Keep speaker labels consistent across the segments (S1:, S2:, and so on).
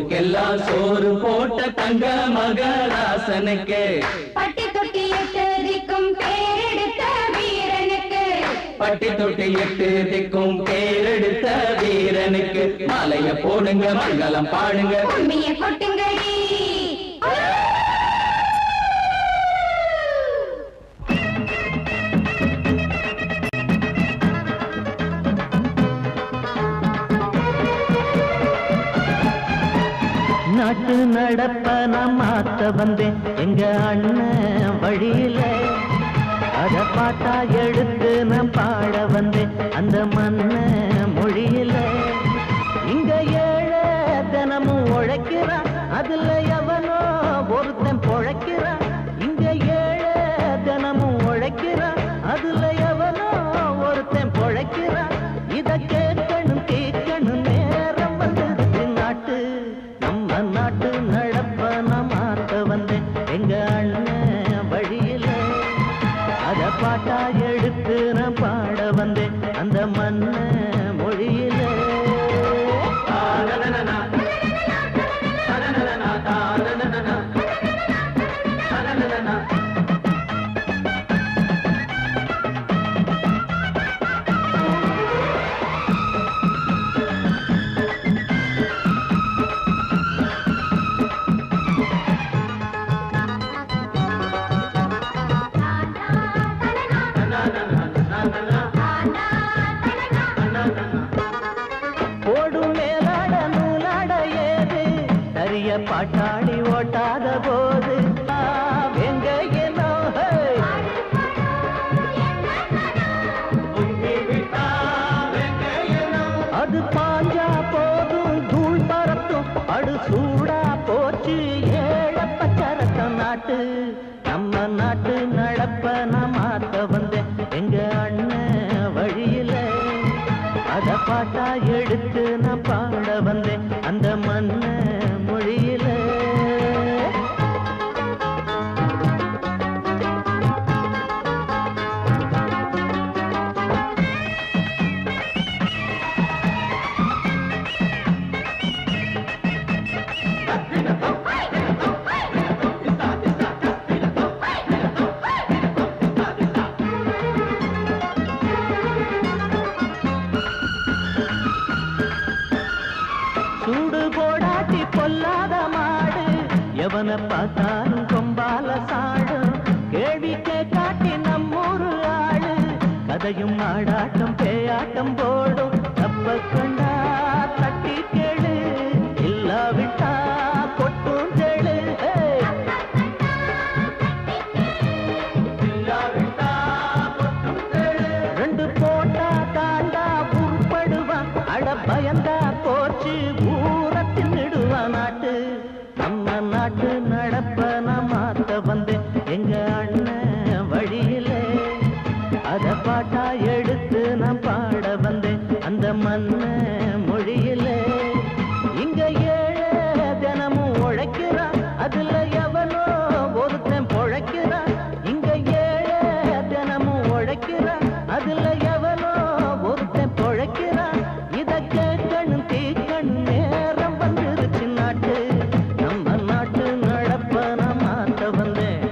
S1: ஊருக்கெல்லாம் சோறு போட்ட தங்க மகராசனுக்கு
S2: பட்டி தொட்டி எட்டு திக்கும் பேரெடுத்த வீரனுக்கு
S1: பட்டி தொட்டி எட்டு திக்கும் பேரெடுத்த வீரனுக்கு மாலைய போடுங்க மங்களம் பாடுங்க
S2: கும்மிய கொட்டுங்கடி
S3: நாட்டு நடப்ப நான் மாத்த வந்தேன் எங்க அண்ணன் வழியில அத பாட்டா எடுத்து நான் பாட வந்தேன் அந்த மண்ண மொழியில இங்க ஏழை தினமும் உழைக்கிறான் அதுல எவனோ ஒருத்தன் பொழைக்கிறான் இங்க ஏழை தினமும் உழைக்கிறான் அதுல எவனோ ஒருத்தன் பொழைக்கிறான் இத கேட்கணும் கேட்கணும் நேரம் வந்தது நாட்டு நம்ம நாட்டு நடப்ப நான் மாத்த வந்தேன் எங்க அண்ணன் வழியில அத பாட்டா எடுத்து நான் பாட வந்தேன் அந்த மண்ண மொழியில பாட்டாளி ஓட்டாத போது எங்க என்னோ அது பாஞ்சா போதும் தூள் பறத்தும் அடு சூடா போச்சு ஏழப்பச்சரத்தம் நாட்டு நம்ம நாட்டு நடப்ப நான் மாத்த வந்தேன் எங்க அண்ணன் வழியில அத பாட்டா எடுத்து நான் பாட வந்தேன் அந்த மண்ண மொழியில சூடு போடாட்டி பொல்லாத மாடு எவனை பார்த்தாலும் கொம்பால சாடும் கேள்வி கேட்டாட்டி நம்மூரு ஆளு கதையும் ஆடாட்டம் பேயாட்டம் போடும் தப்ப கண்டா தட்டி கேளு இல்லாவிட்டா கொட்டும் கேளு ரெண்டு போட்டா தாண்டா உருப்படுவான் அட பயந்தா போச்சு ஊரத்தின் நெடுவான் நாட்டு நம்ம நாட்டு நடப்ப நான் மாத்த வந்தேன் எங்க அண்ணன் வழியில அத பாட்டா எடுத்து நான் பாட வந்தேன் அந்த மண்ண மொழியில இங்க ஏழை தினமும் உழைக்கிறான் அதுல எவனோ ஒருத்தன் பொழைக்கிறான் இங்க ஏழை தினமும் உழைக்கிறான் அதுல எவனோ ஒருத்தன் பொழைக்கிறான் இத கேட்கணும் தீக்கணும் நேரம் வந்துருச்சு நாட்டு நம்ம நாட்டு நடப்ப நான் மாத்த வந்தேன்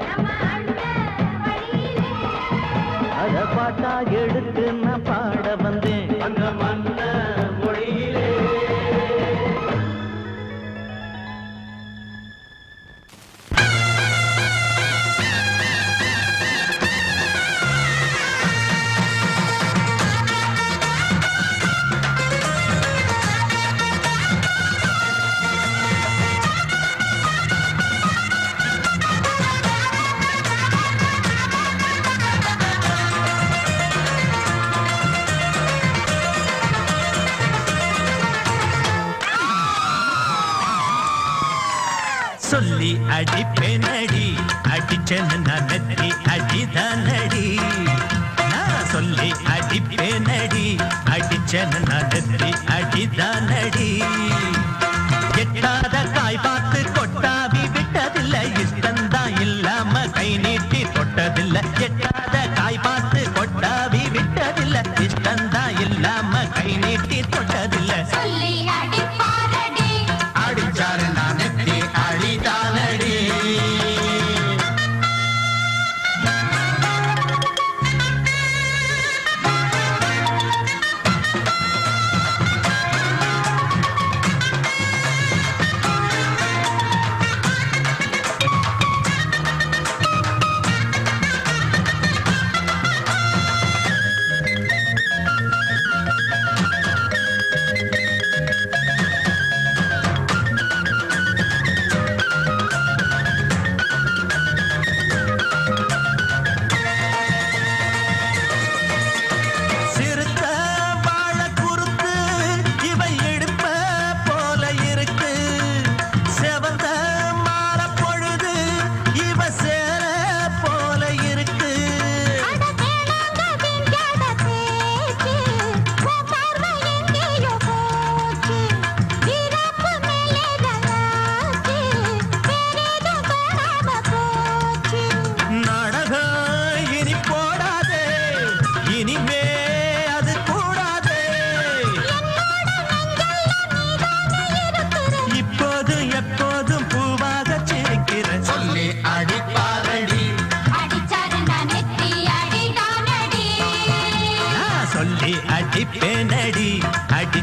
S3: அத பாட்டா எடுத்து நான் பாட வந்தேன் அந்த மண்ண மொழியிலே
S4: சொல்லி அடிப்பேனடி அடிச்சேன்னு நான் நெத்தி அடிதானடி நான் சொல்லி அடிப்பேனடி அடிச்சேன்னு நான் நெத்தி அடிதானடி எட்டாத காய் பார்த்து கொட்டாவி விட்டதில்லை இஷ்டந்தான் இல்லாம கை நீட்டி தொட்டதில்லை எட்டாத காய் பார்த்து கொட்டாவி விட்டதில்லை இஷ்டந்தான் இல்லாம கை நீட்டி தொட்டதில்லை
S2: சொல்லி அடிப்பாரடி
S4: அடிச்சாரு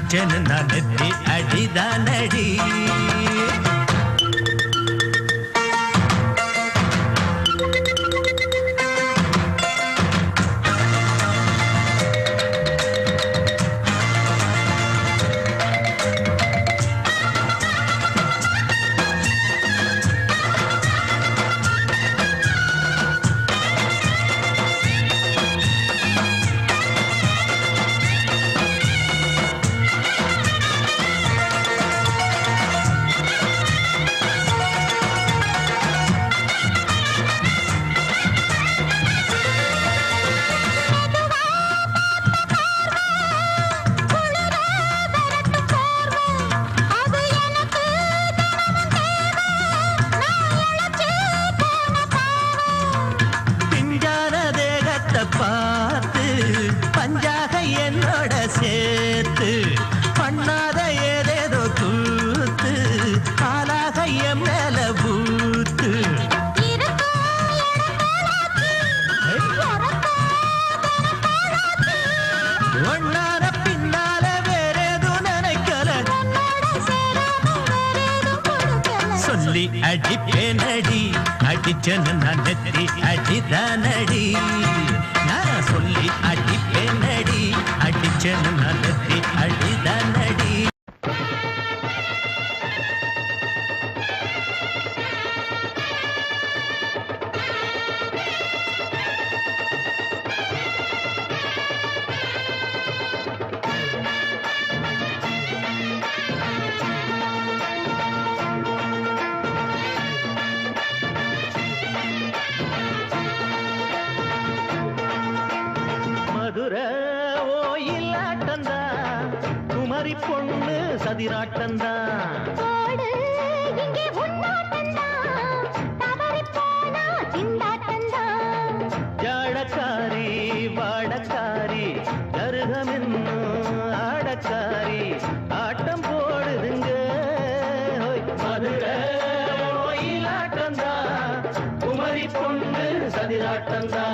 S4: அடிச்சேன்னு நான் நெத்தி அடிதானடி. பார்த்து பஞ்சாக என்னோட சேர்த்து பண்ணாத ஏதேதோ கூத்து ஆளாக என் மேல பூத்து ஒன்னார பின்னால வேறேதோ நினைக்கல சொல்லி அடிப்பேனடி அடிச்சன்னு நான் நெத்தி அடிதானடி. நான் சொல்லி அடிப்பேனடி அடிச்சன்னு நான் நெத்தி அடிதானடி. மதுரை ஓயிலாட்டந்தா குமரி பொண்ணு சதிராட்டந்தா ஜாடக்காரி வாடக்காரி கருகமென்னு ஆடக்காரி ஆட்டம் போடுதுங்க. மதுரை ஓயிலாட்டந்தா குமரி பொண்ணு சதிராட்டந்தா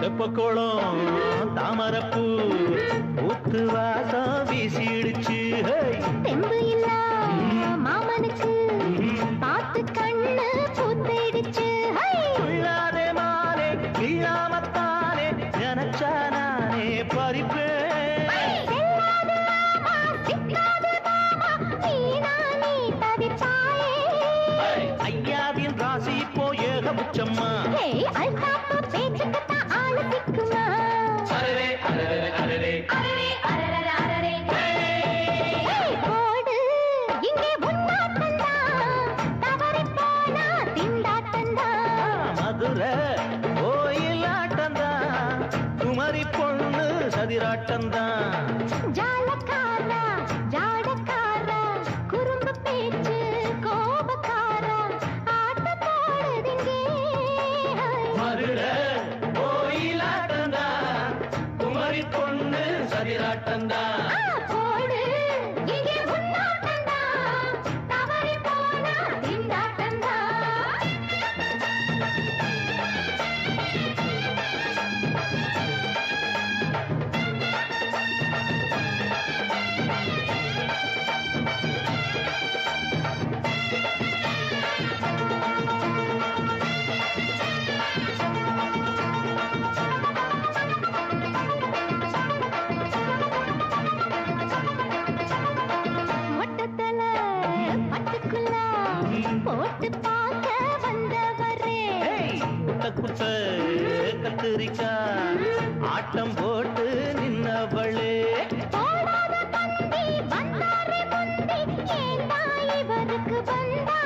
S4: தெப்பக்குளம் தாமரப்பூ ஊத்து வாசம் வீசிடுச்சு.
S2: தெம்பு இல்ல மாமனுக்கு பார்த்து கண்ணு பூத்திடுச்சு.
S3: உள்ளாதே மானே இல்லாமத்தானே நினைச்சா நானே பறிப்பேன். ஐயாவின் ராசி இப்போ ஏகபட்சம்மா. மதுரை கோயிலாட்டந்தா குமரி பொண்ணு சதிராட்டந்தா
S2: ஜாலக்காரா ஜாடக்காரா குறும்பு பேச்சு கோபக்காரா ஆட்ட போடுதுங்க.
S3: மதுரை கோயிலாட்டந்தா குமரி பொண்ணு சதிராட்டந்தா
S2: போடு இங்கே உன்னாட்டந்தா தவறி போனா திண்டாட்டந்தா. போட்டு பார்க்க வந்தவரே
S3: குத்த கத்திரிக்கா ஆட்டம் போட்டு நின்னவளே
S2: போடாத தந்தி வந்தாரே முந்தி ஏண்டா இவருக்கு வந்தா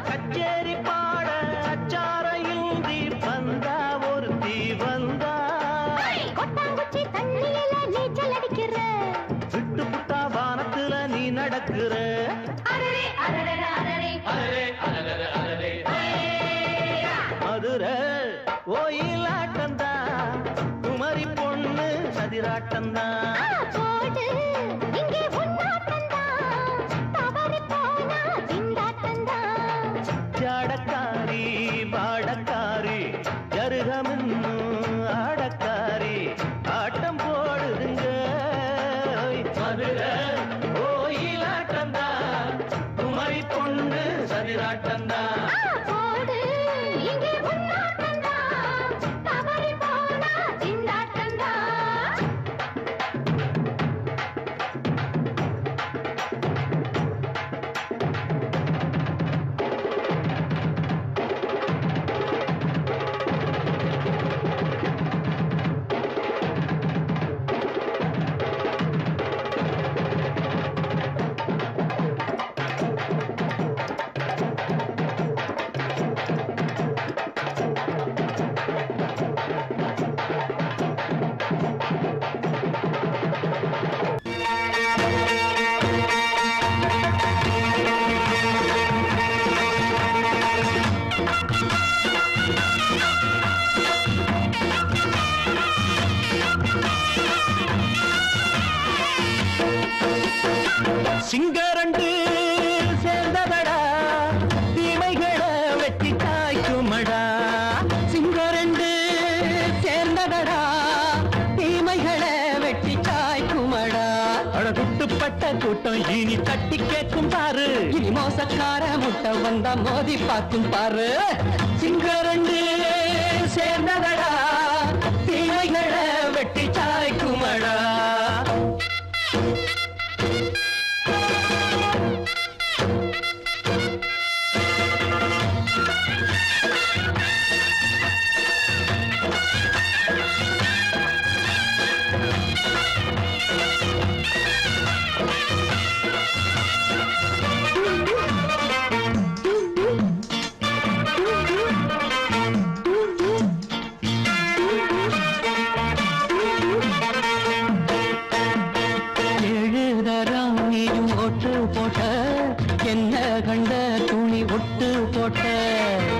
S3: கச்சேரி பாட அச்சாரையுந்தி வந்தா ஒருத்தி வந்தா
S2: கொட்டாங்குச்சி தண்ணியில நீச்சல
S3: நடக்குற
S2: அரரே அரரே அரரே
S1: அரரே அரரே அரரே
S3: மதுரை கோயிலாட்டந்தான் குமரி பொண்ணு சதிராட்டந்தான்
S2: போடு இங்கே உன்னாட்டந்தான் தவறி போனா திண்டாட்டந்தான்
S3: ஜாடக்காரி பாடக்காரி ஜருகமின்னு ஆடக்காரி ஆட்டம் போடுதுங்க
S1: மதுரை கோயிலாட்டந்தான் குமரி பொண்ணு சதிராட்டந்தான்
S2: போடு இங்கே உன்னாட்டந்தான் தவறி போனா திண்டாட்டந்தான்
S3: சிங்கரண்டு சேர்ந்ததடா தீமைகளை வெட்டி காய்க்குமடா
S4: சிங்கரண்டு சேர்ந்ததடா தீமைகளை வெட்டி காய்க்குமடா
S3: அழகுட்டுப்பட்ட கூட்டம் இனி தட்டி கேட்கும் பாரு
S4: இனி மோசக்கார முட்டை வந்தா மோதி பார்க்கும் பாரு
S3: சிங்கரண்டு சேர்ந்ததடா தீமைகளை வெட்டி காய்க்குமடா
S4: எழுதறான் நீயும் ஒட்டு போட்ட என்ன கண்ட துணி ஒட்டு போட்ட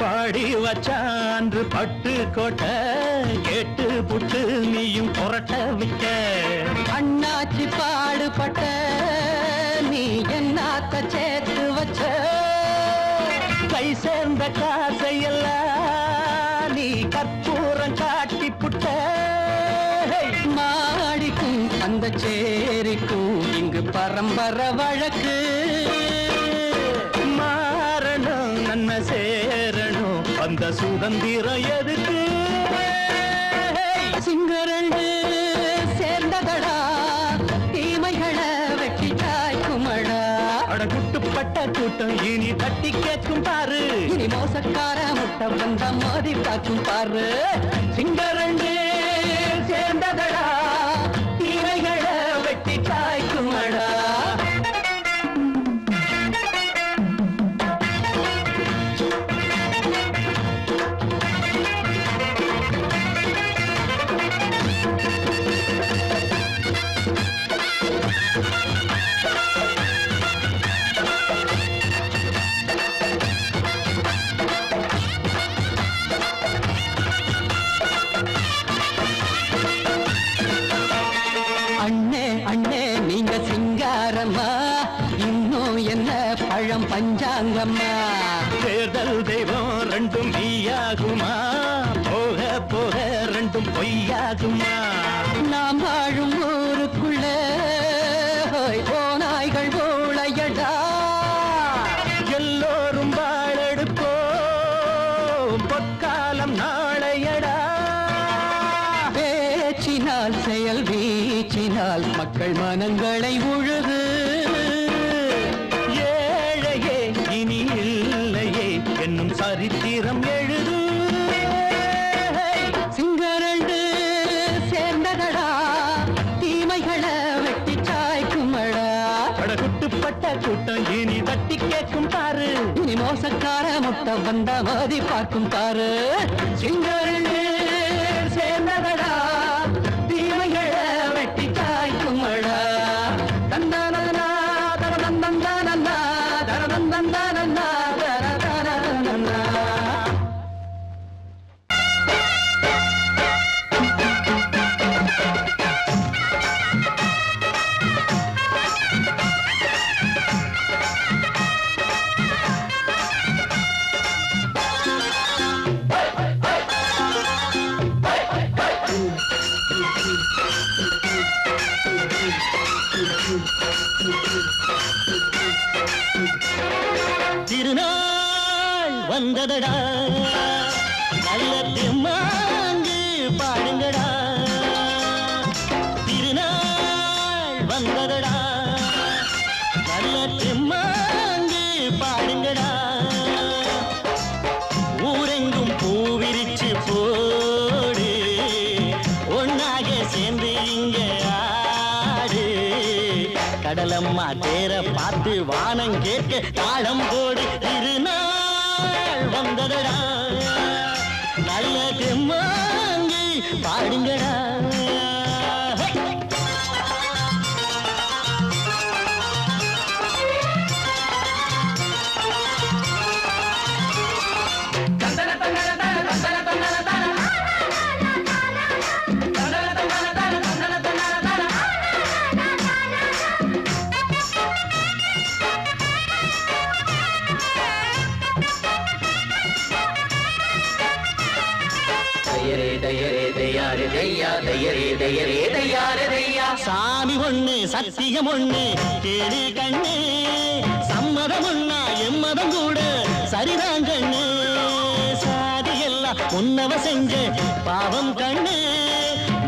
S3: பாடி வச்சான்று பட்டு கோட்ட கேட்டு புட்டு நீயும் புரட்ட விட்ட
S4: அண்ணாச்சி பாடுபட்ட நீ என்னாத்த சேர்த்து வச்ச
S3: கை சேர்ந்த காசையெல்லாம் நீ கற்பூரம் காட்டி புட்ட
S4: மாடிக்கும் அந்த சேரிக்கும் இங்கு பரம்பரை வழக்கு
S3: மாறணும் நன்மை சேரணும் அந்த சுதந்திரம் எதுக்கு
S4: சிங்கரண்டு சேர்ந்ததடா தீமைகளை வெட்டி காய்க்குமடா
S3: அடகுட்டுப்பட்ட கூட்டம் இனி தட்டி கேட்கும் பாரு
S4: இனி மோசக்கார முட்டை வந்தா மோதி பார்க்கும் பாரு
S3: சிங்கரண்டு சேர்ந்ததடா தீமைகளை வெட்டி காய்க்குமடா
S4: அண்ணே அண்ணே நீங்க சிங்காரம்மா இன்னும் என்ன பழம் பஞ்சாங்கம்மா
S3: தேர்தல் தெய்வம் ரெண்டும் மெய்யாகுமா போக போக ரெண்டும் பொய்யாகுமா
S4: நாம் வாழும் ஊருக்குள்ள ஓநாய்கள் ஊழையடா
S3: எல்லோரும் வாழெடுப்போம் பொற்காலம் நாளையடா
S4: பேச்சினால் செயல் வீச்சினால் மக்கள் மனங்களை உழுது
S3: ஏழையே இனி இல்லையே என்னும் சரித்திரம் எழுது
S4: சிங்கரண்டு சேர்ந்ததடா தீமைகளை வெட்டி சாய்க்குமடா
S3: படகுட்டுப்பட்ட கூட்டம் இனி தட்டி கேட்கும் பாரு
S4: இனி மோசக்கார முட்டை வந்தா மோதி பார்க்கும் பாரு
S3: சிங்கரண்டு சேர்ந்ததடா தீமைகளை வெட்டி காய்க்குமடா தந்தனா தந்தம் திருநாள் வந்ததடா நல்ல தெம்மாங்கு பாடுங்கடா திருநாள் வந்ததடா நல்ல தெம்மாங்கு பாடுங்கடா ஊரெங்கும் பூவிரிச்சு போடு ஒன்னாக சேர்ந்து இங்க ஆடு கடலம்மா தேர பார்த்து வானம் கேட்க தாளம் போடு திருநாள் வந்ததடா நல்ல தெம்மாங்கி பாடுங்கடா சாமி ஒண்ணு சத்தியம் ஒண்ணு கேடு கண்ணு சம்மதம் ஒண்ணா எம்மதம் கூட சரிதான் கண்ணு சாதி எல்லாம் உன்னவ செஞ்ச பாவம் கண்ணு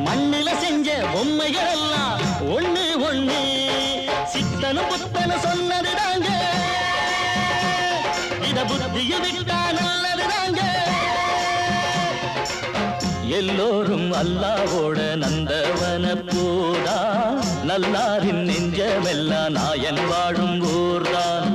S3: மண்ணுல செஞ்ச பொம்மைகள் எல்லாம் ஒண்ணு ஒண்ணு சித்தனும் புத்தனும் சொன்னதுதாங்க இத புத்திய விட்டா நல்லதுதாங்க எல்லோரும் அல்லாவோட நந்தவன பூதா நல்லாரின் நெஞ்சமெல்லாம் நாயன் வாழும் ஊர்தான்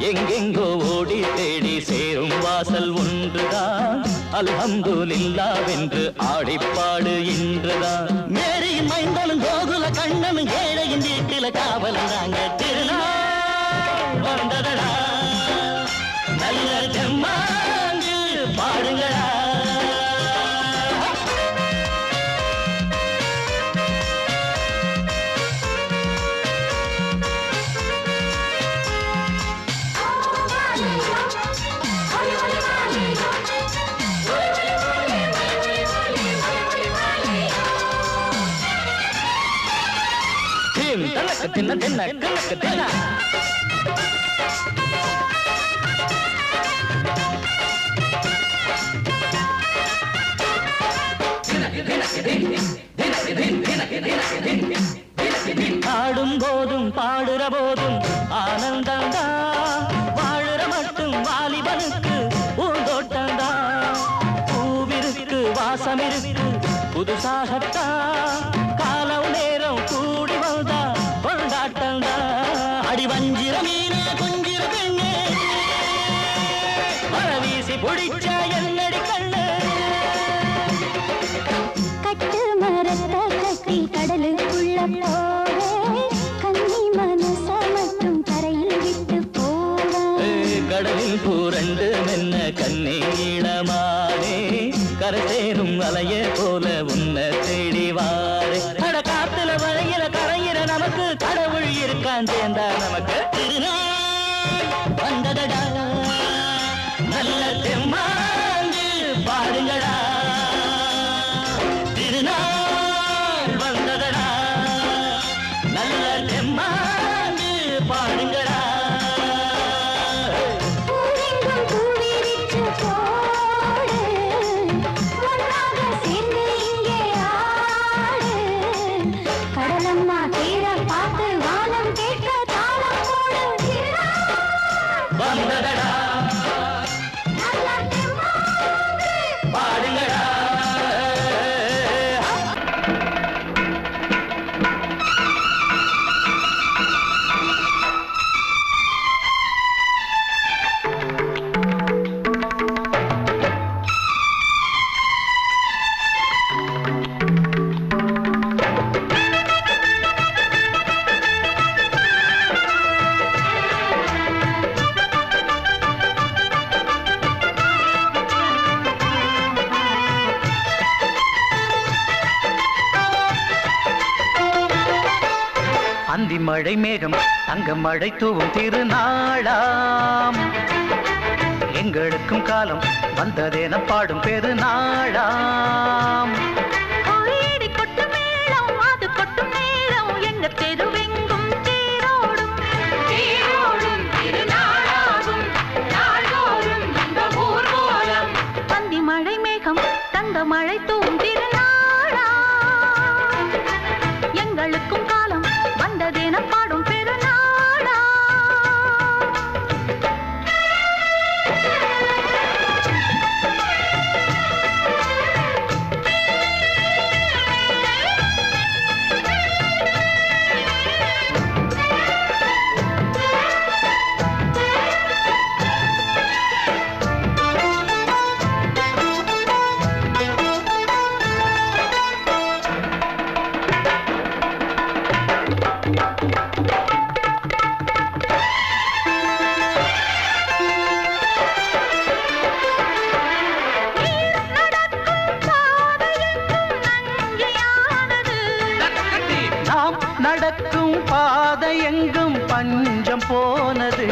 S3: எங்கெங்கோ ஓடி தேடி சேரும் வாசல் ஒன்றுதான் அல்ஹம்துலில்லாஹ்வென்று ஆடிப்பாடு இன்றுதான் மேரியின் மைந்தனும் கோகுல கண்ணனும் ஏழையின் வீட்டில காவலந்தாங்க திருநாள் வந்ததடா நல்ல தெம்மாங்கு பாடுங்களா தின்ன தின்ன கணக்கு தின்ன ஆடும் போதும் பாடுற போதும் ஆனந்தந்தா வாழுற மட்டும் வாலிபனுக்கு பூந்தோட்டந்தா பூவிருக்கு வாசம் இருக்கு புதுசாகத்தான் காலம் நேரம் கூடி வந்தா கொண்டாட்டந்தா அடி வஞ்சிர மீன கொஞ்சிர பெண்ணே வரவீசி பிடிச்ச என்னடி கண்ணு
S2: கட்டு மரத்தை கட்டி கடலுக்குள்ள போவே கன்னி மனச மட்டும் கரையில் விட்டு போவே
S3: கடலில் பூரண்டு மென்ன கண்ணீளமானே கரை சேரும் அலைய போல உன்னை தேடி வாரே அட காத்துல வளையில கரையிற நமக்கு கடவுள் இருக்கான் சேர்ந்தா நமக்கு திருநாள் வந்ததடா நல்ல தெம்மாங்கு பாடுங்கடா திருநாள் வந்ததடா நல்ல தெம்மாங்கு பாடுங்கடா
S2: ஊரெங்கும் பூவிரிச்சு போடு ஒன்னாக சேர்ந்து இங்கே ஆடு கடலம்மா தேர பார்த்து வானம் கேட்க தாளம் போடு
S3: வந்ததடா
S2: நல்ல தெம்மாங்கு
S3: பாடுங்கடா
S4: அந்தி மழை மேகம் தங்க மழை தூவும் திருநாளாம் எங்களுக்கும் காலம் வந்ததென பாடும் பெருநாளாம்
S5: கோயிடி கொட்டு மேளம் அது கொட்டும் நேரம் எங்க தெருவெங்க
S3: பாதை எங்கும் பஞ்சம் போனது.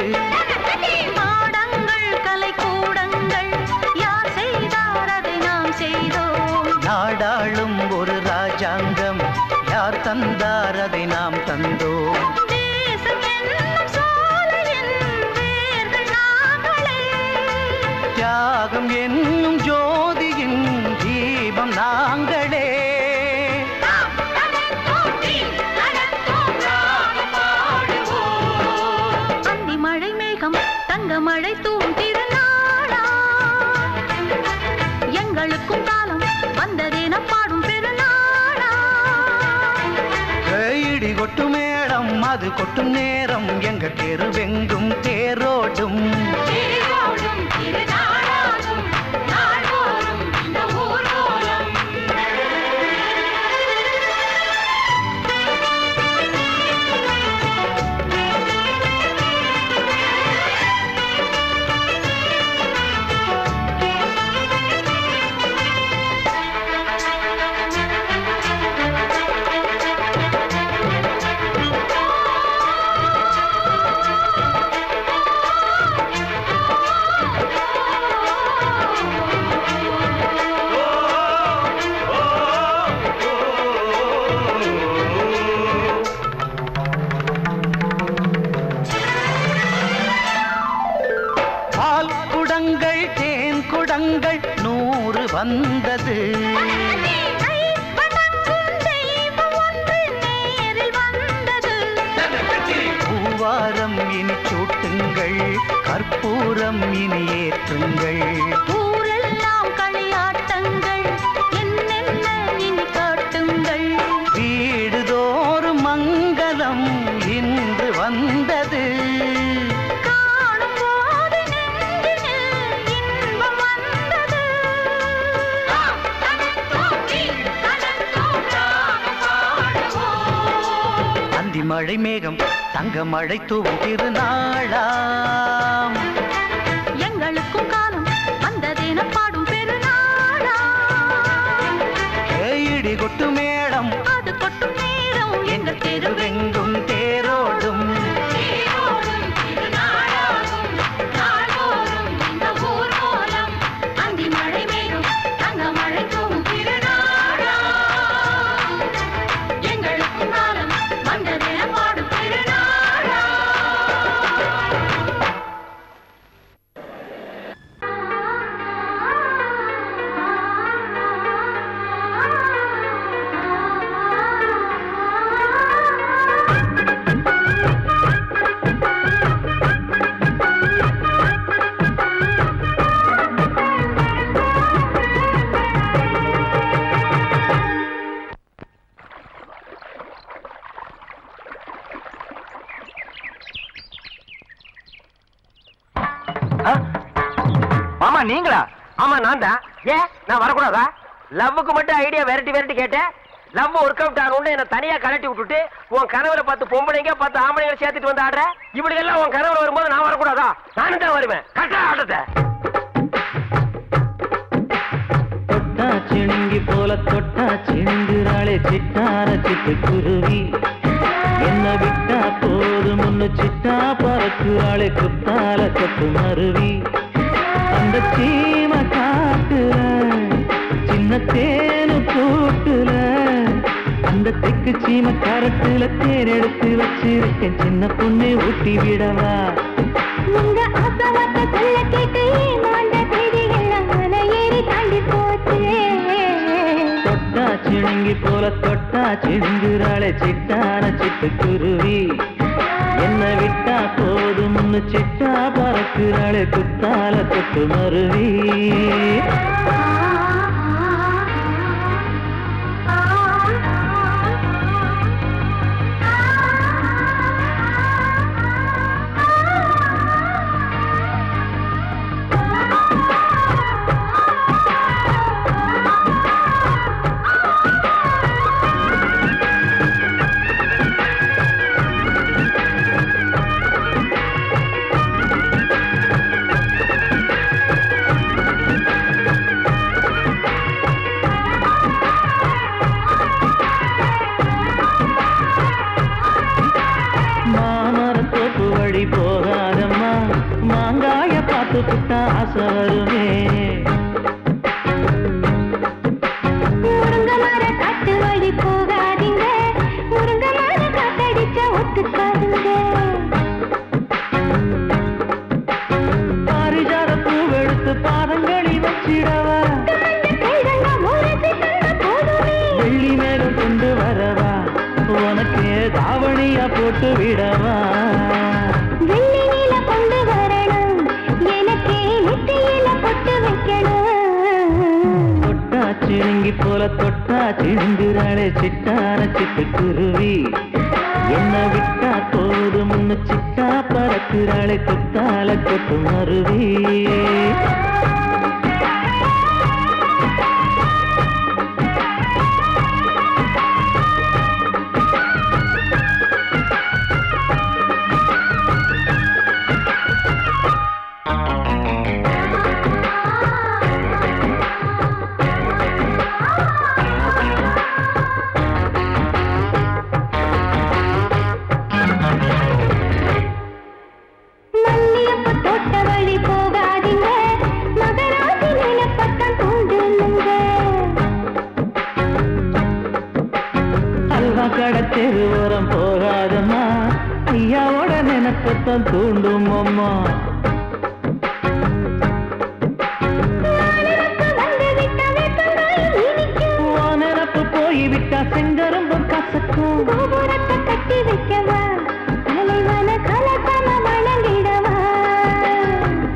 S2: மாடங்கள் கலை கூடங்கள் யார் செய்தார் அதை நாம் செய்தோம்.
S3: நாடாளும் ஒரு ராஜாங்கம் யார் தந்தார் அதை நாம் தந்தோம்.
S2: தேசம் என்னும் சோலையின் வேர்கள் நாங்களே.
S3: தியாகம் என்னும் ஜோதியின் தீபம் நாங்களே.
S2: அந்தி மழை மேகம் தங்க மழை தூவும் திருநாளா. எங்களுக்கும் காலம் வந்ததென பாடும் பெருநாளா.
S3: இடி கொட்டும் மேடம் அது கொட்டும் நேரம் எங்க தெருவெங்கும் தேரோடும்.
S2: தேரோடும் திருநாளாகும் நாள்தோறும் இந்த ஊர்வலம்.
S3: பால் குடங்கள் தேன் குடங்கள் 100 வந்தது. பூவாரம் இனி சூட்டுங்கள் கற்பூரம் இனி ஏற்றுங்கள்.
S2: ஊரெல்லாம் களியாட்டங்கள் என்னென்ன இனி காட்டுங்கள்.
S3: வீடுதோறும் மங்களம் இன்று வந்தது.
S2: காணும் போது நெஞ்சினில் இன்பம் வந்தது.
S3: அந்தி மழை மேகம் தங்க மழை தூவும் திருநாளாம்.
S2: எங்களுக்கும் காலம் வந்ததென பாடும் பெருநாளா.
S3: இடி கொட்டு மேடம்
S2: அது கொட்டும் நேரம் எங்கள் தெருவெங்கும்
S3: தேரோடும்.
S2: தேரோடும் திருநாளாகும் நாள்தோறும் இந்த ஊர்வலம். அந்தி மழை மேகம் தங்க மழை தூவும் திருநாளா. எங்களுக்கும் காலம் வந்ததென பாடும் பெருநாளா.
S5: மாமா நீங்களா? ஆமா நான் தான். ஏன் நான் வரக்கூடாதா? லவ்வுக்கு மட்டும் ஐடியா வெரைட்டி வெரைட்டி கேட்டேன். லவ் ஒர்க் அவுட் ஆகணும்னு என்ன தனியா கலட்டி விட்டுட்டு உன் கனவுல 10 பொம்பளைங்க 10 ஆம்பளைங்க சேர்த்துட்டு வந்து ஆடுற. இப்படி எல்லாம் உன் கனவுல வரும்போது நான் வரக்கூடாதா? நானும் தான் வருவேன். கட்டா ஆட்டத்தை
S3: தொட்டா சிணுங்கி போல தொட்டா சிணுங்குறாளே சிட்டார சிட்டுக்குருவி. என்ன விட்டா போதும் முன்னு சிட்டா பறக்குறாளே குத்தால கொத்து மருவி. அந்த சீம காட்டுல சின்ன தேனு கூட்டுல அந்த தெக்கு சீம கரட்டுல தேர் எடுத்து வச்சிருக்கேன் சின்ன பொண்ணு ஊட்டி விடவா.
S2: உங்க ஆசவாத்த சொல்ல கேட்டு ஏமாந்த தேதி எல்லாம் மன ஏறி தாண்டி போச்சு.
S3: தொட்டா சிணுங்கி போல தொட்டா சிணுங்குறாளே சிட்டார சிட்டுக்குருவி. என்ன விட்டா போதும் சிட்டா பறக்குறாளே குத்தால கொத்து மருவி. ஆசை வருமே.
S2: முருங்க மர காட்டு வழி போகாதீங்க, முருங்க மர காத்தடிச்ச ஒத்துக்காதுங்க.
S3: பாரிஜாத பூவெடுத்து பாதங்களில் வச்சிடவா, வெள்ளி மேகம் கொண்டு வரவா, உனக்கு தாவணியா போட்டு விடவா.
S2: வெள்ளி நீல கொண்டு வரணும், எனக்கே நெத்தியில பொட்டு வைக்கணும்.
S3: தொட்டா சிணுங்கி போல தொட்டா சிணுங்குறாளே சிட்டான சிட்டுக்குருவி, என்ன விட்டா போதும் முன்னு சிட்டா பறக்குறாளே குத்தால கொட்டு மருவி.
S2: மல்லியப்ப தோட்ட வழி போகாதீங்க, மகராசி நிலப்பத்தான் தூண்டுங்க.
S3: அல்வா கடத்தெரு ஓரம் போகாதம்மா, ஐயாவோட நினைப்பத்தான் தூண்டும் அம்மா. நினப்பு போய்விட்டா செங்கரும்பும் கசக்கும்.
S2: கோபுரத்தை கட்டி வைக்கவா, தலைவன கலக்கம வணங்கிடவா.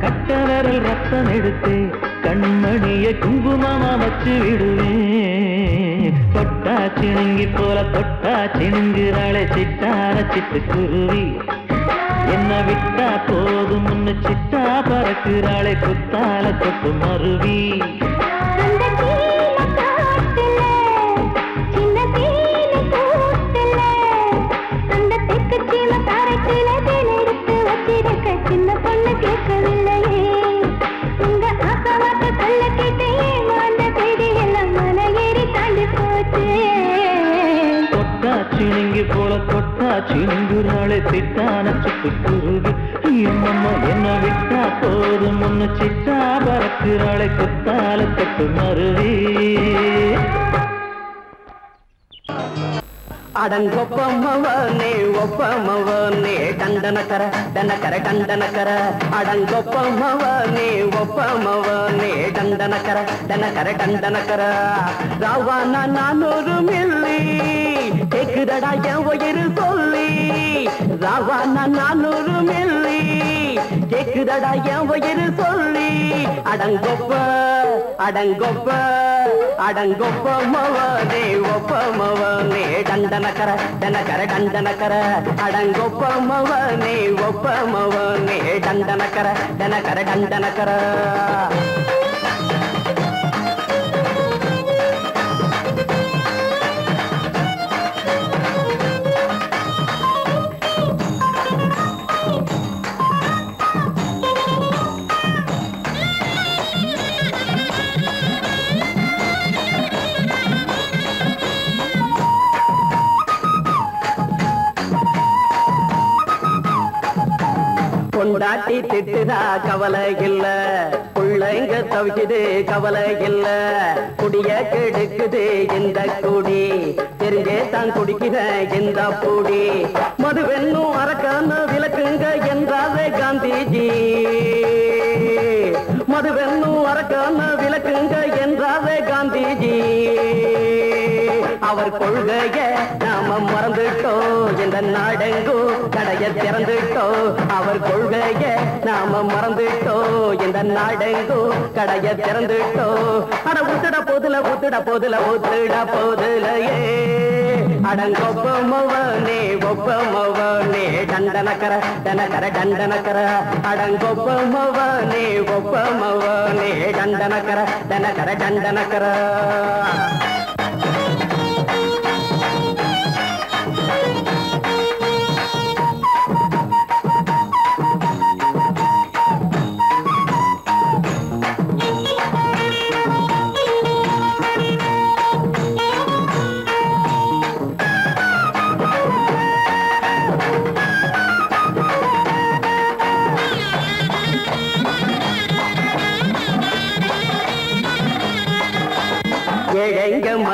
S3: கட்ட விரல் ரத்தம் எடுத்து கண்மணிய குங்குமமா வச்சு விடுவேன். தொட்டா சிணுங்கி போல தொட்டா சிணுங்குறாளே சிட்டார சிட்டுக்குருவி, என்ன விட்டா போதும் முன்னு சிட்டா பறக்குறாளே குத்தால கொட்டு மருவி.
S2: அந்த சீன காட்டுல, சின்ன சீன கூட்டுல, அந்த தெற்கு சீம காரைக்குல தேன் எடுத்து வச்சிருக்க சின்ன பொண்ணு கேட்கவில்லையே. உங்க ஆசவாக்க சொல்ல கேட்டு ஏமாந்த தேடி எல்லாம் மலை ஏறி தாண்டி போச்சு.
S3: தொட்டா சிணுங்கி போல தொட்டா சிணுங்குறாளே சிட்டான சிட்டுக்குருவி, எம்மம்மா என்ன விட்டா போதும் முன்னு சிட்டா பறக்குறாளே குத்தால கொட்டு மருவி.
S5: அடங்கொப்பமவனே ஒப்பமவனே டண்டனக்கர டனக்கர டண்டனக்கர, அடங்கொப்பமவனே ஒப்பமவனே டண்டனக்கர டனக்கர டண்டனக்கர. ராவான 400 மில்லி கேக்குதடா என் உயிர் சொல்லி, ராவான 400 மில்லி கேக்குதடா என் உயிர் சொல்லி. அடங்கொப்ப அடங்கொப்ப அடங்கொப்பமவனே ஒப்பமவனே டண்டனக்கர டனக்கர டண்டனக்கர, அடங்கொப்பமவனே ஒப்பமவனே டண்டனக்கர டனக்கர டண்டனக்கர. பொண்டாட்டி திட்டுதா கவலை இல்ல, புள்ளைங்க தவிக்குது கவலை இல்ல, குடிய கெடுக்குது இந்த குடி, தெரிஞ்சே தான் குடிக்கிற இந்த பூடி. மதுவென்னும் அரக்கான விளக்குங்க என்றாவே காந்திஜி, மதுவென்னும் அரக்கான விளக்குங்க என்றாவே காந்திஜி. அவர் கொள்கைய நாம மறந்துட்டோம், இந்த நாடெங்கும் கடைய திறந்துட்டோம். அவர் கொள்கைய நாம மறந்துட்டோம், இந்த நாடெங்கும் கடைய திறந்துட்டோம். அட ஊத்துட போதுல ஊத்துட போதுல ஊத்துட போதுலையே, அடங்கொப்பமவனே ஒப்பமவனே டண்டனக்கர டனக்கர டண்டனக்கர, அடங்கொப்பமவனே ஒப்பமவனே டண்டனக்கர டனக்கர டண்டனக்கர.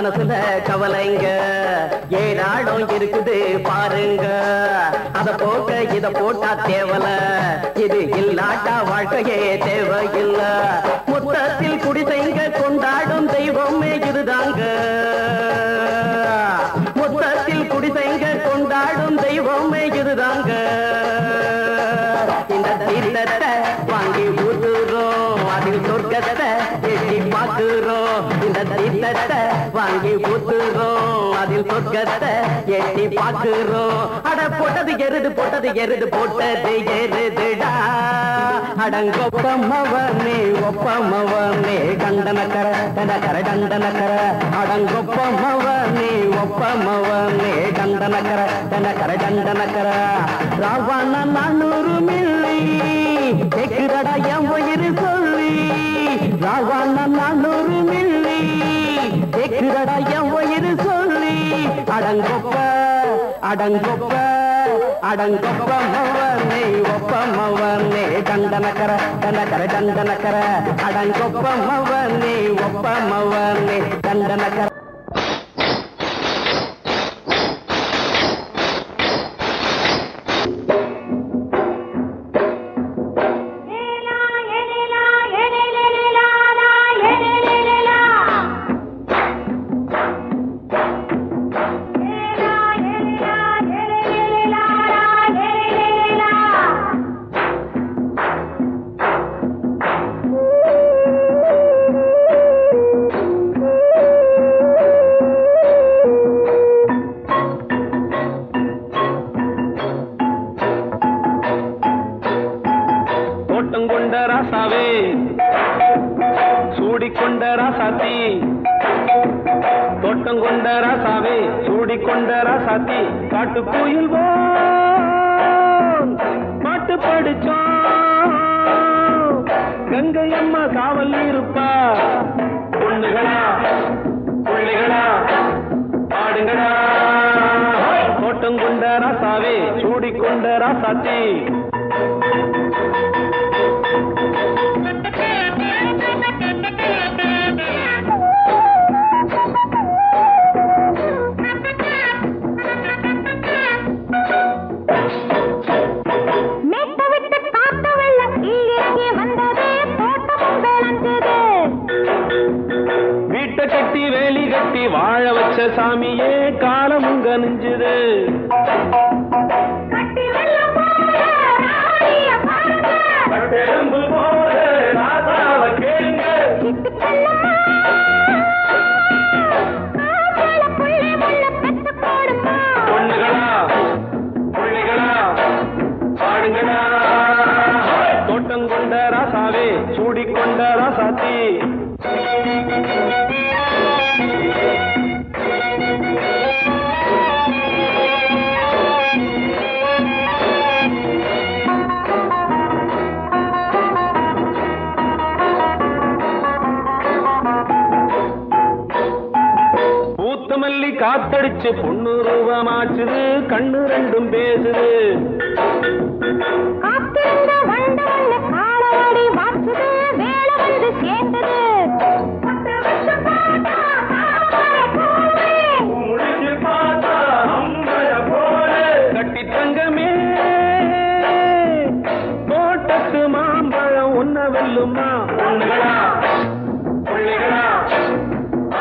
S6: மனசுல கவலைங்க ஏராளம் இருக்குது பாருங்க அத போக்க இத போட்டா தேவல இது இல்லாட்டா வாழ்க்கையே தேவையில்ல மொத்தத்தில் குடிசைங்க கொண்டாடும் தெய்வமே இதுதாங்க மொத்தத்தில் குடிசைங்க கொண்டாடும் தெய்வமே இதுதாங்க இந்த தீர்த்தத்தை வாங்கி ஊத்துறோம் அதில் சொர்க்கத்தை எட்டி பார்க்கிறோம் இந்த தீர்த்தத்தை வாங்கி ஊத்துறோம் அதில் சொர்க்கத்தை எட்டி பார்க்கிறோம் அட போட்டது எருது போட்டது எருதுடா அடங்கொப்பமவனே ஒப்பமவனே கண்டனக்கர தனக்கர கண்டனக்கர அடங்கொப்பமவனே ஒப்பமவனே கண்டனக்கர தனக்கர கண்டனக்கர ராவண 400 மில்லி கேக்குதடா என் உயிர் சொல்லி ராவண 400 மில்லி கேக்குதடா என் உயிர் சொல்லி அடங்கொப்ப அடங்கொப்ப அடங்கொப்பமவனே ஒப்பமவனே கண்டனக்கர தனக்கர கண்டனக்கர அடங்கொப்பமவனே ஒப்பமவனே கண்டனக்கர காட்டுக்குயில் பாட்டு படிச்சோம் கங்கை அம்மா காவல் இருப்பா பொண்ணுகளா பிள்ளைகளா ஆடுங்களா தோட்டம் கொண்ட ராசாவே சூடிக்கொண்ட ராசாத்தி வாழ வச்ச சாமியே காலமும் கனிஞ்சுது பொண்ணுகளா பிள்ளைகளா பாடுங்களா தோட்டம் கொண்ட ராசாவே சூடிக்கொண்ட ராசாத்தி காத்தடிச்சு பொண்ணு ரூபமாச்சுது கண்ணு ரெண்டும் பேசுது கட்டி தங்கமே தோட்டத்து மாம்பழம் ஒன்ன வெல்லுமா பொண்ணுகளா பிள்ளைகளா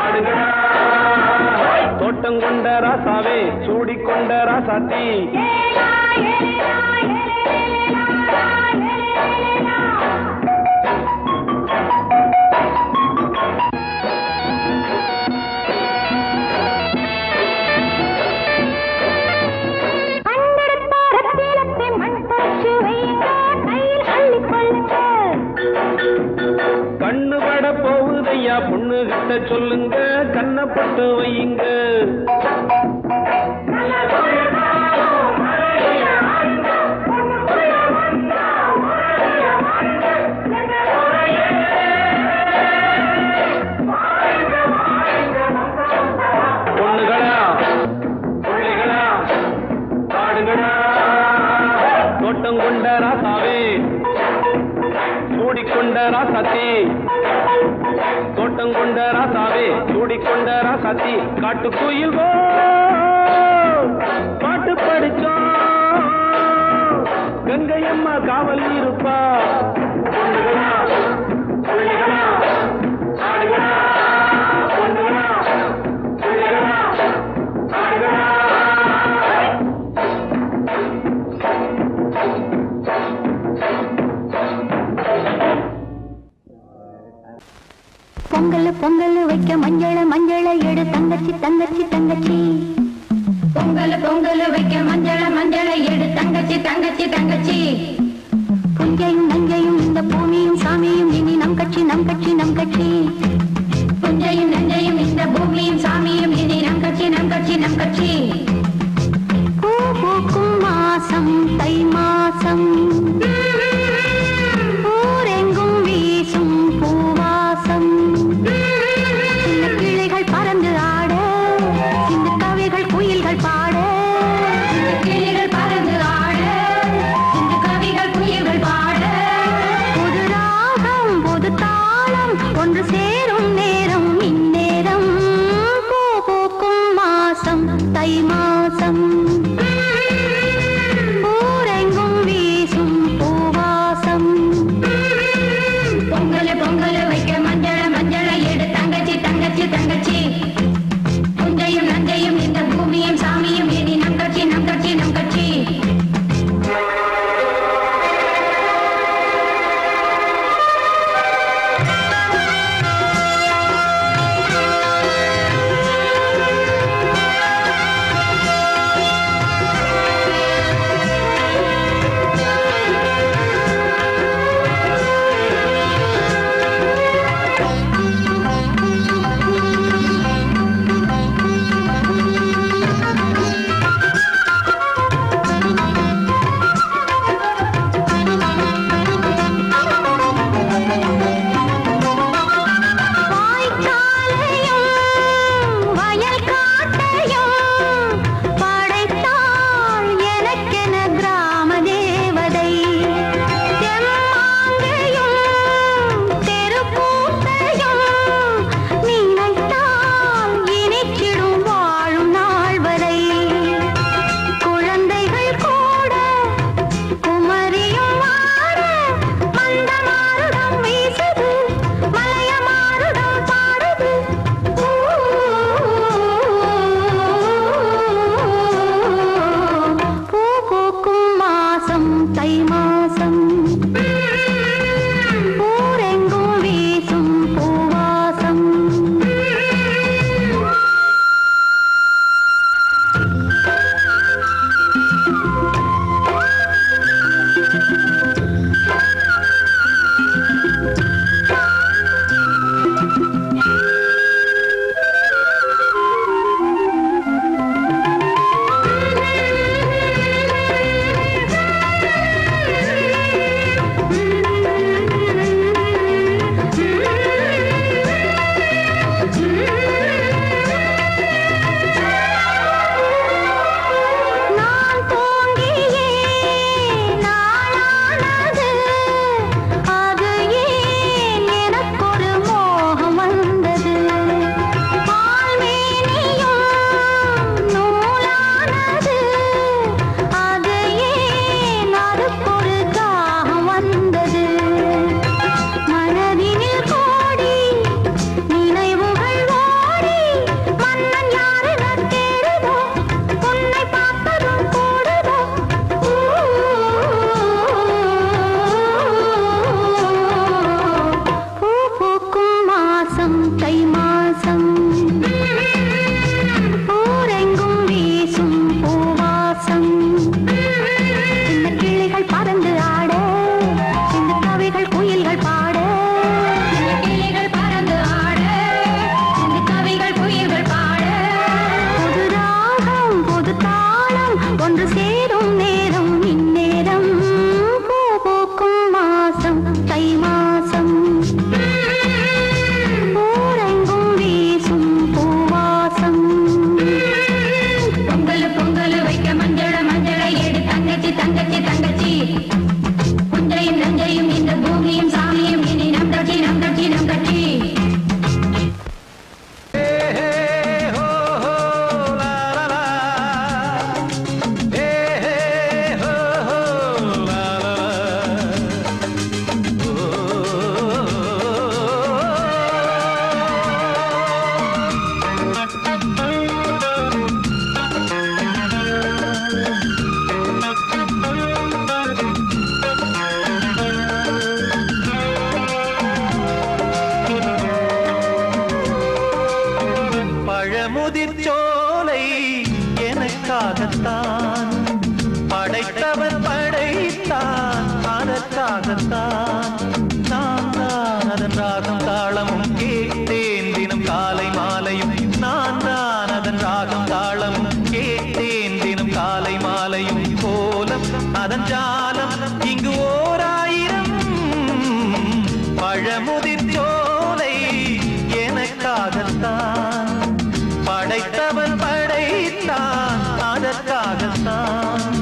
S6: ஆடுகளா தோட்டம் கொண்ட ராசாவே சூடிக்கொண்ட ராசாத்தி கண்ணு பட போகுதையா பொண்ணு கிட்ட சொல்லுங்க கண்ணப்பட்டு வையுங்க பொண்ணுகளா பிள்ளைகளா பாடுங்களா தோட்டம் கொண்ட ராசாவே சூடிக்கொண்ட ராசாத்தி தோட்டம் கொண்ட ராசாவே சூடிக்கொண்ட ராசாத்தி காட்டுக்குயில் பாட்டு படிச்சோம் கங்கையம்மா காவல் இருப்பா பொண்ணுகளா, புள்ளிகளா, ஆடுகளா, பொண்ணுகளா, புள்ளிகளா, ஆடுகளா.
S2: பொங்கல் பொங்கல் வைக்க மஞ்சள மஞ்சள எடு தங்கச்சி தங்கச்சி தங்கச்சி. பொங்கல் பொங்கல் வைக்க மஞ்சள மஞ்சள எடு தங்கச்சி தங்கச்சி தங்கச்சி. புஞ்சையும் நஞ்சையும் இந்த பூமியும் சாமியும் இனி நம் கட்சி நம் கட்சி நம் கட்சி. புஞ்சையும் நஞ்சையும் இந்த பூமியும் சாமியும் இனி நம் கட்சி நம் கட்சி நம் கட்சி. பூ பூக்கும் மாசம் தை மாசம் ஊரெங்கும் வீசும் பூவாசம். சின்ன கிளைகள் பறந்து ஆட சின்ன கவிகள் குயில்கள் பாட. சின்ன கிளைகள் பறந்து ஆட சின்ன
S3: எனக்காகத்தான் நான் தான் அதன் ராகம் தாளமும் கேட்டேன் தினம் காலை மாலையும் நான் தான் அதன் ராகம் தாளமும் கேட்டேன் தினம் காலை மாலையும் கோலம் அதன் ஜாலம் இங்கு ஓர் ஆயிரம் பழமுதிர் சோலை எனக்காகத்தான் படைத்தவன் படைத்தான் அதற்காகத்தான்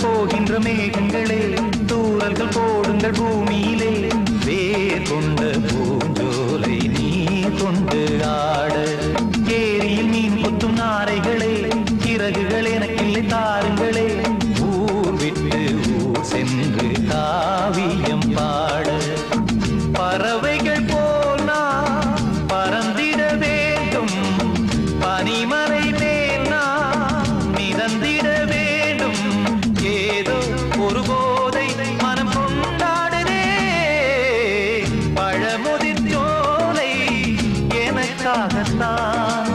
S3: போகின்ற மேகங்களே தூரல்கள் போடுங்கள் பூமியிலே வேர் கொண்ட பூஞ்சோலை நீ கொண்டு ஆட ஏரியில் மீன் கொத்தும் நாரைகளே இறகுகள் எனக்கில்லை தாருங்களே ஊர் விட்டு ஊர் சென்று காவியம் பாட பறவைகள் போல் நான் பறந்திட வேண்டும் பனிமலை மேல் நான் மிதந்திட வேண்டும் ஏதோ ஒரு போதை மனம் கொண்டாடுதே பழமுதிர் சோலை எனக்காகத்தான்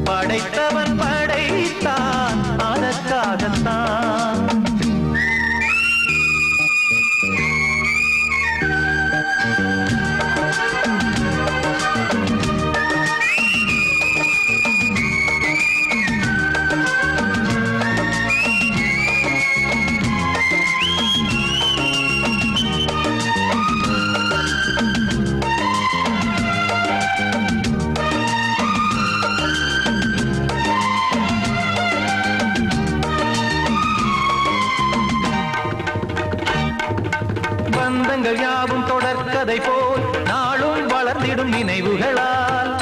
S3: படைத்தவன் படைத்தான் அதற்காகத்தான் பந்தங்கள் யாவும் தொடர்கதை போல் நாளும் வளர்ந்திடும் நினைவுகளால்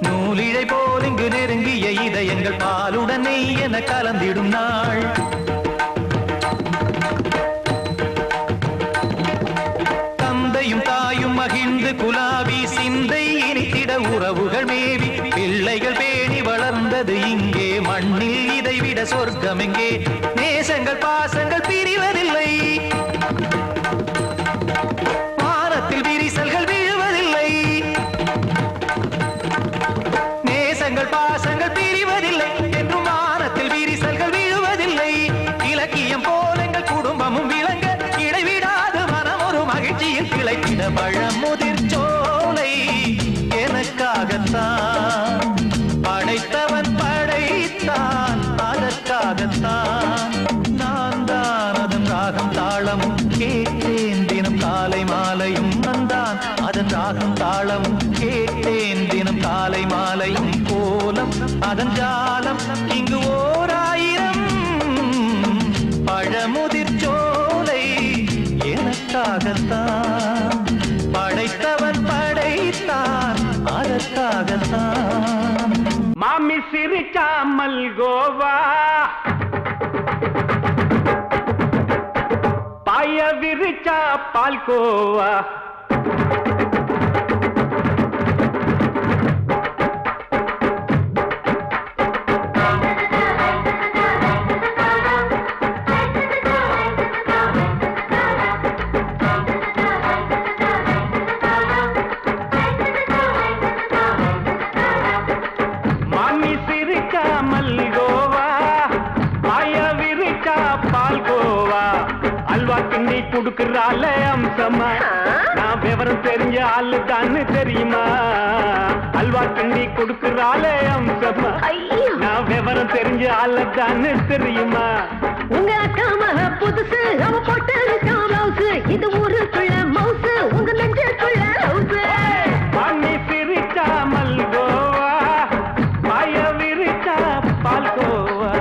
S3: நூலிழை போல் இங்கு நெருங்கிய இதயங்கள் பாலுடன் நெய் என கலந்திடும் நாள் தந்தையும் தாயும் மகிழ்ந்து குலாவி சிந்தை இனித்திட உறவுகள் மேவி பிள்ளைகள் பேணி வளர்ந்தது இங்கே மண்ணில் இதைவிட சொர்க்கம் எங்கே நேசங்கள் பாசங்கள் பிரிவதில்லை வானத்தில் விரிசல்கள் விழுவதில்லை நேசங்கள் பாசங்கள் பிரிவதில்லை என்றும் வானத்தில் விரிசல்கள் விழுவதில்லை இலக்கியம் போல எங்கள் குடும்பமும் விளங்க இடைவிடாது மனம் ஒரு மகிழ்ச்சியில் கிளைத்திட பழமுதிர் சோலை எனக்காகத்தான் படைத்தவன் படைத்தான் அதற்காகத்தான் நான் தான் அதன் ராகம் தாளமும் கேட்டேன் தினம் காலை மாலையும் நந்தான் அதன் ராகம் தாளமும் கேட்டேன் தினம் காலை மாலையும் கோலம் அதன் ஜாலம் இங்கு ஓர் ஆயிரம் பழமுதிர் சோலை எனக்காகத்தான் படைத்தவன் படைத்தான் அதற்காகத்தான்
S6: மாமி சிரிச்சா மல்கோவா பாய விரிச்சா பால்கோவா கிண்டி குடுக்கறால அம்சமா நான் விவரம் தெரிஞ்ச ஆளு தான்னு தெரியுமா அல்வா கிண்டி குடுக்கறால அம்சமா நான் விவரம் தெரிஞ்ச ஆளு தான்னு தெரியுமா
S2: உங்க அக்கா மக புதுசு அவ போட்டு பிளவுஸ் இது ஊருக்குள்ள மவுசு உங்க நெஞ்சுக்குள்ள ஹவுஸ்
S6: பண்ணி சிரிச்சா மல்கோவா பாய விரிச்சா பால்கோவா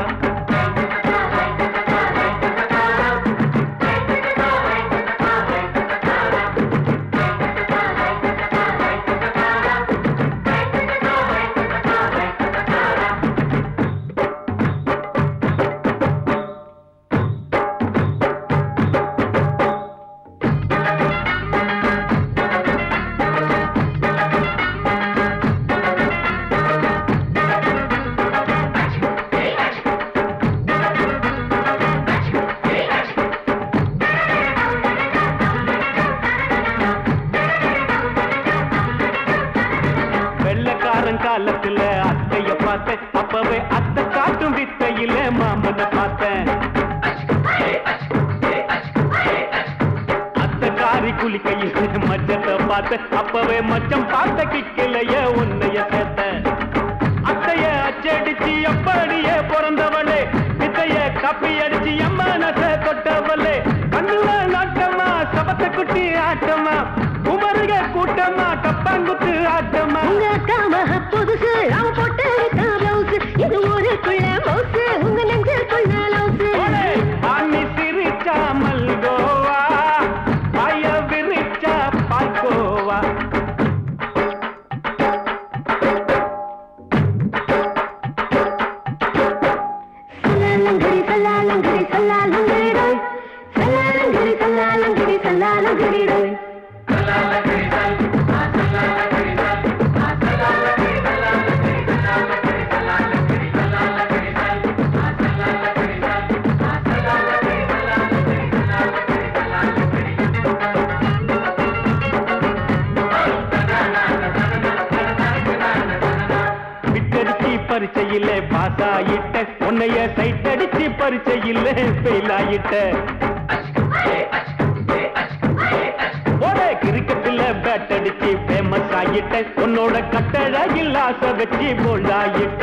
S3: பார்த்தேன் அப்பவே அத்தை காட்டும் வித்தையில மாமனை பார்த்தேன் அத்தை காரி குளிக்கையில் மச்சத்தை பார்த்தேன் அப்பவே மச்சம் பார்த்த கிக்கலைய உன்னைய சேர்த்தேன் அத்தைய அச்சடிச்சு அப்படியே பிறந்தவளே வித்தைய காப்பி அடிச்சு அம்மானச தொட்டவளே கண்ணுல நாட்டமா சபத்தை குட்டி ஆட்டமா உமருக கூட்டமா கப்பாங்குத்து ஆட்டமா
S2: உங்க அக்காம புதுசு அவ போட்டு பிளவுஸ் இது ஊருக்குள்ள மவுசு உங்க நெஞ்சுக்குள்ள லவுசு
S3: ஆணி சிரிச்சா மல்கோவா பாய விரிச்சா பால்கோவா
S2: சல்லாலங்கடி சல்லாலங்கடி சல்லாலங்கடி சல்லாலங்கடி சல்லாலங்கடி
S3: பரிச்சையில பாஸ் ஆயிட்ட உன்னைய சைட் அடிச்சு பரிச்சையில ஃபெயில் ஆயிட்ட கிரிக்கெட்ல பேட் அடிச்சு ஃபேமஸ் ஆயிட்ட உன்னோட கட்டழகில் ஆசை வச்சு போல்ட் ஆயிட்ட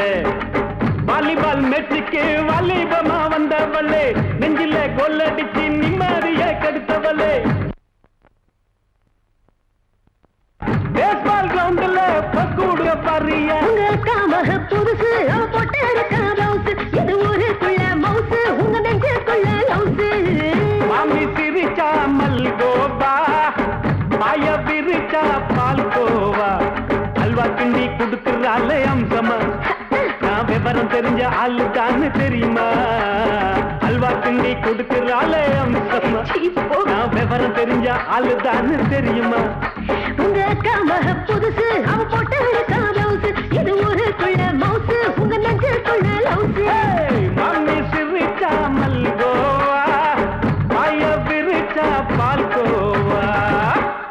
S3: வாலிபால் மேட்சுக்கு வாலிபமா வந்தவளே நெஞ்சில கோல் அடிச்சு நிம்மதிய கெடுத்தவளே பேஸ்பால் கிரவுண்ட்ல பக்கூடுக பாரியா
S2: உங்க அக்காம புதுசு அவ போட்டு பிளவுஸ் இது ஊருக்குள்ள மவுசு உங்க நெஞ்சுக்குள்ள லவுசு
S3: மாமி சிரிச்சா மல்கோவா பாய விரிச்சா பால்கோவா அல்வா கிண்டி கொடுக்குறாள் அம்சமா நான் விவரம் தெரிஞ்ச ஆளு தான் தெரியுமா அல்வா கிண்டி கொடுக்குறாள் அம்சமா நான் விவரம் தெரிஞ்ச ஆளு தான் தெரியுமா
S2: உங்க அக்காம புதுசு அவ போட்டு